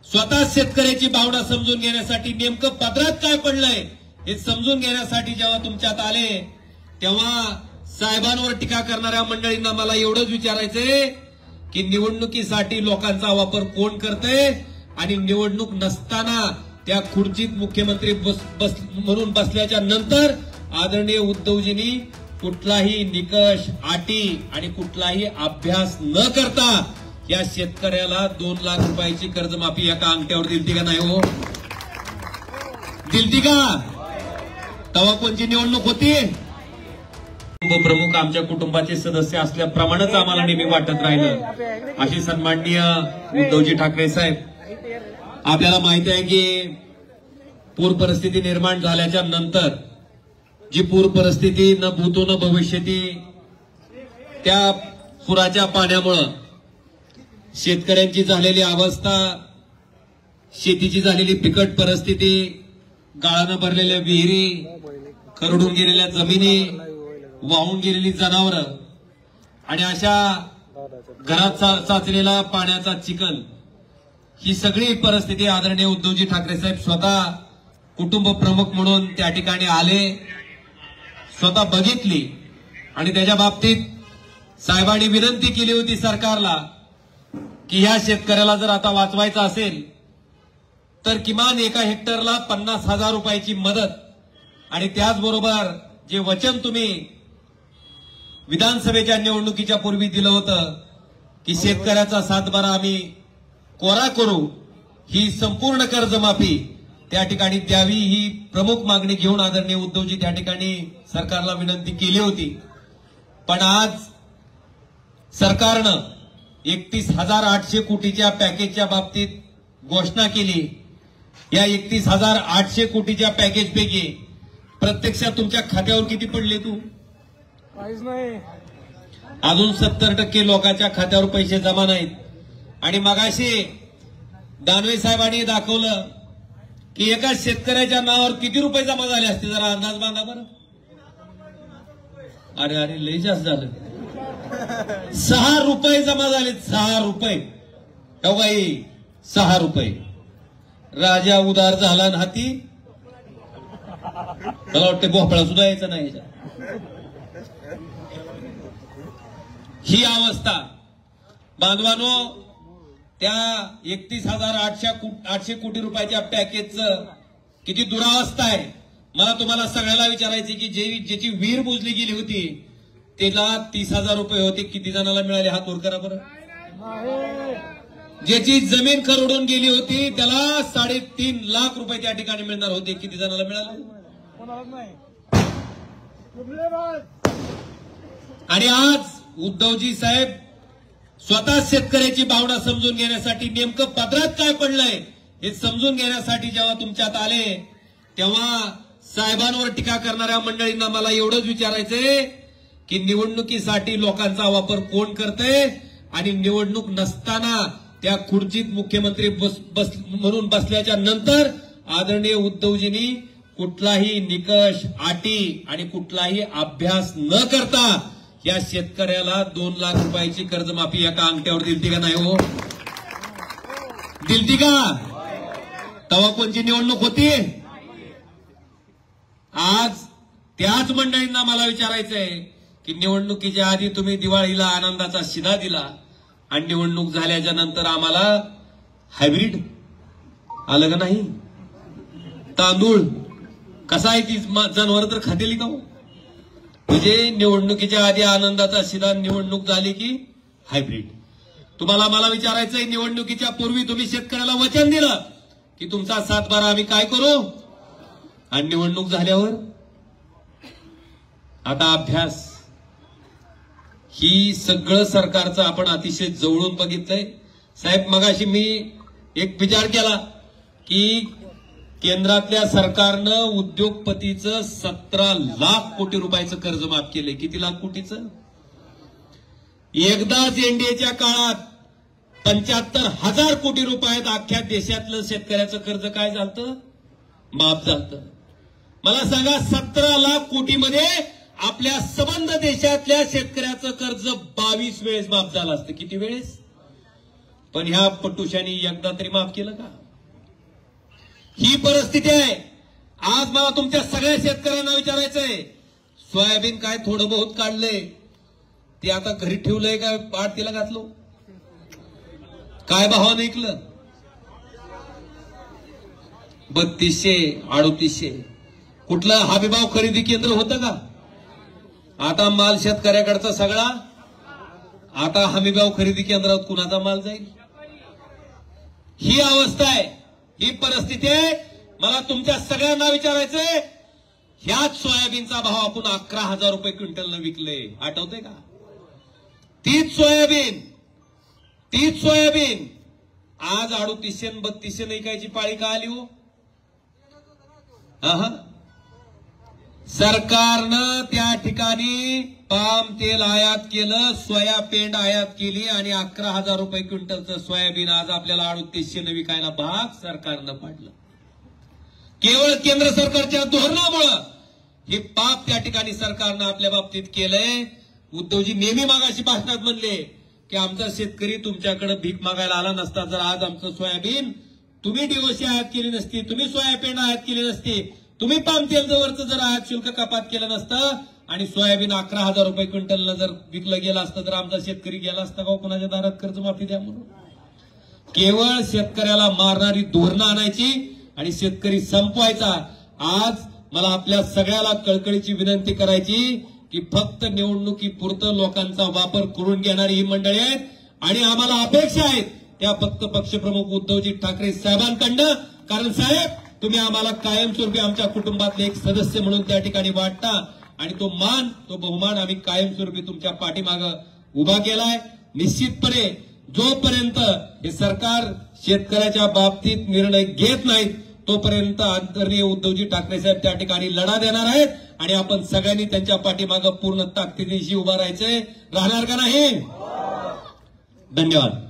स्वतः शेतकऱ्याची भावना समजून घेण्यासाठी नेमकं पदरात काय पडलंय हे समजून घेण्यासाठी जेव्हा तुमच्यात आले तेव्हा साहेबांवर टीका करणाऱ्या मंडळींना मला एवढंच विचारायचंय की निवडणुकीसाठी लोकांचा वापर कोण करतंय आणि निवडणूक नसताना त्या खुर्चीत मुख्यमंत्री म्हणून बसल्याच्या नंतर आदरणीय उद्धवजींनी कुठलाही निकष अटी आणि कुठलाही अभ्यास न करता या शेतकऱ्याला 2 लाख रुपयाची कर्जमाफी एका अंगठ्यावर दिलती का नाही हो? दिलती का? तेव्हा कोणची निवडणूक होती? प्रमुख आमच्या कुटुंबाचे सदस्य असल्याप्रमाणेच आम्हाला नेहमी वाटत राहिलं. अशी सन्माननीय उद्धवजी ठाकरे साहेब, आपल्याला माहिती आहे की पूर परिस्थिती निर्माण झाल्याच्या नंतर जी पूर परिस्थिती न भूतो न भविष्यती, त्या पुराच्या पाण्यामुळं शेतकऱ्यांची झालेली अवस्था, शेतीची झालेली बिकट परिस्थिती, गाळानं भरलेल्या विहिरी, खरडून गेलेल्या जमिनी, वाहून गेलेली जनावरं आणि अशा घरात साचलेला पाण्याचा चिखल, ही सगळी परिस्थिती आदरणीय उद्धवजी ठाकरे साहेब स्वतः कुटुंब प्रमुख म्हणून त्या ठिकाणी आले, स्वतः बघितली आणि त्याच्या बाबतीत साहेबांनी विनंती केली होती सरकारला की ह्या शेतकऱ्याला जर आता वाचवायचं असेल तर किमान एका हेक्टरला 50,000 रुपयाची मदत आणि त्याचबरोबर जे वचन तुम्ही विधानसभेच्या निवडणुकीच्या पूर्वी दिलं होतं की शेतकऱ्याचा सातबारा आम्ही कोरा करू, ही संपूर्ण कर्जमाफी त्या ठिकाणी द्यावी, ही प्रमुख मागणी घेऊन आदरणीय उद्धवजी त्या ठिकाणी सरकारला विनंती केली होती. पण आज सरकारनं 31,800 कोटीच्या पॅकेजच्या बाबतीत घोषणा केली. या 31,800 कोटीच्या पॅकेजपैकी प्रत्यक्षात तुमच्या खात्यावर किती पडले? तू काहीच नाही. अजून 70% लोकांच्या खात्यावर पैसे जमा नाहीत. आणि मगाशी दानवे साहेबांनी दाखवलं की एका शेतकऱ्याच्या नावावर किती रुपये जमा झाले असते, जरा अंदाज बांधा बरं. अरे अरे लय जास्त झालं. 6 रुपये जमा झाले. 6 रुपये. हो बाई, 6 रुपये. राजा उदार झाला ना हाती, मला वाटतं भोपळा सुद्धा यायचा नाही. ही अवस्था बांधवानो, त्या 31,800 कोटी रुपयाच्या पॅकेजचं किती दुरावस्था आहे. मला तुम्हाला सगळ्याला विचारायचे की ज्याची विहीर बुजली गेली होती त्याला 30,000 रुपये होते, किती जणांना मिळाले? हात वर करा बरं. ज्याची जमीन खरडून गेली होती त्याला 3.5 लाख रुपये त्या ठिकाणी मिळणार होते, किती जणांना मिळाले? आणि आज उद्धवजी साहेब स्वतः शेतकऱ्याची भावना समजून घेण्यासाठी नेमकं पदरात काय पडलंय हे समजून घेण्यासाठी जेव्हा तुमच्यात आले तेव्हा साहेबांवर टीका करणाऱ्या मंडळींना मला एवढंच विचारायचंय की निवडणुकीसाठी लोकांचा वापर कोण करतंय आणि निवडणूक नसताना त्या खुर्चीत मुख्यमंत्री म्हणून बसल्याच्या नंतर आदरणीय उद्धवजींनी कुठलाही निकष अटी आणि कुठलाही अभ्यास न करता या शेतकऱ्याला 2 लाख रुपयाची कर्जमाफी एका अंगठ्यावर दिलती का नाही हो? दिलती का? तेव्हा कोणची निवडणूक होती? आज त्याच मंडळींना मला विचारायचंय की निवडणुकीच्या आधी तुम्ही दिवाळीला आनंदाचा शिधा दिला आणि निवडणूक झाल्याच्या नंतर आम्हाला हायब्रिड आलं का नाही? तांदूळ कसा आहे, ती जनावर तर खातेली का? म्हणजे निवडणुकीच्या आधी आनंदाचा शिधा, निवडणूक झाली की हायब्रिड. तुम्हाला मला विचारायचंय, निवडणुकीच्या पूर्वी तुम्ही शेतकऱ्याला वचन दिलं की तुमचा सातबारा आम्ही काय करू, आणि निवडणूक झाल्यावर आता अभ्यास. ही सगळं सरकारचं आपण अतिशय जवळून बघितलंय. साहेब, मगाशी मी एक विचार केला की केंद्रातल्या सरकारनं उद्योगपतीचं 17 लाख कोटी रुपयाचं कर्ज माफ केलंय. किती लाख कोटीचं? एकदाच एनडीएच्या काळात 75,000 कोटी रुपयात अख्ख्या देशातलं शेतकऱ्याचं कर्ज काय झालं? माफ झालं. मला सांगा, 17 लाख कोटीमध्ये आपल्या संबंध देशातल्या शेतकऱ्याचं कर्ज 22 वेळेस माफ झालं असतं. किती वेळेस? पण ह्या पटुशांनी एकदा तरी माफ केलं का? ही परिस्थिती आहे. आज मला तुमच्या सगळ्या शेतकऱ्यांना विचारायचंय, सोयाबीन काय थोडं बहुत काढलंय ते आता घरी ठेवलंय का आडतीला घातलो? काय भावानं ऐकलं? 3200 3800. कुठलं हमीभाव खरेदी केंद्र होतं का? आता माल शेतकऱ्याकडचा सगळा आता हमीभाव खरेदी केंद्रात कुणाचा माल जाईल? ही अवस्था आहे, ही परिस्थिती आहे. मला तुमच्या सगळ्यांना विचारायचंय, ह्याच सोयाबीनचा भाव आपण 11,000 रुपये क्विंटलनं विकले, आठवतंय का? तीच सोयाबीन आज 3800 3200 विकायची पाळी का आली हो? सरकारनं त्या ठिकाणी पाम तेल आयात केलं, सोया पेंड आयात केली आणि 11,000 रुपये क्विंटलचं सोयाबीन आज आपल्याला 3800 विकायला भाग सरकारनं पाडलं. केवळ केंद्र सरकारच्या धोरणामुळं हे पाप त्या ठिकाणी सरकारनं आपल्या बाबतीत केलंय. उद्धवजी नेहमी मागाशी भाषणात म्हणले की आमचा शेतकरी तुमच्याकडे भीक मागायला आला नसता जर आज आमचं सोयाबीन तुम्ही डीओसी आयात केली नसती, तुम्ही सोयाबीन आयात केली नसती, तुम्ही पाम तेलवरचं जर आयात शुल्क कपात केलं नसतं आणि सोयाबीन 11,000 रुपये क्विंटलनं जर विकलं गेलं असतं तर आमचा शेतकरी गेला असता का कोणाच्या दारात कर्जमाफी द्या म्हणून? केवळ शेतकऱ्याला मारणारी धोरणं आणायची आणि शेतकरी संपवायचा. आज मला आपल्या सगळ्याला कळकळीची विनंती करायची की फक्त निवडणुकीपुरतं लोकांचा वापर करून घेणारी ही मंडळी आहेत आणि आम्हाला अपेक्षा आहेत त्या फक्त पक्षप्रमुख उद्धवजी ठाकरे साहेबांकडनं. कारण साहेब तुम्ही आम्हाला कायमस्वरूपी आमच्या कुटुंबातले एक सदस्य म्हणून त्या ठिकाणी वाटता आणि तो मान तो बहुमान आम्ही कायमस्वरूपी तुमच्या पाठीमागं उभा केलाय. निश्चितपणे जोपर्यंत हे सरकार शेतकऱ्याच्या बाबतीत निर्णय घेत नाहीत तोपर्यंत आदरणीय उद्धवजी ठाकरे साहेब त्या ठिकाणी लढा देणार आहेत आणि आपण सगळ्यांनी त्यांच्या पाठीमागं पूर्ण ताकदीनिशी उभा राहायचंय. राहणार का नाही? धन्यवाद.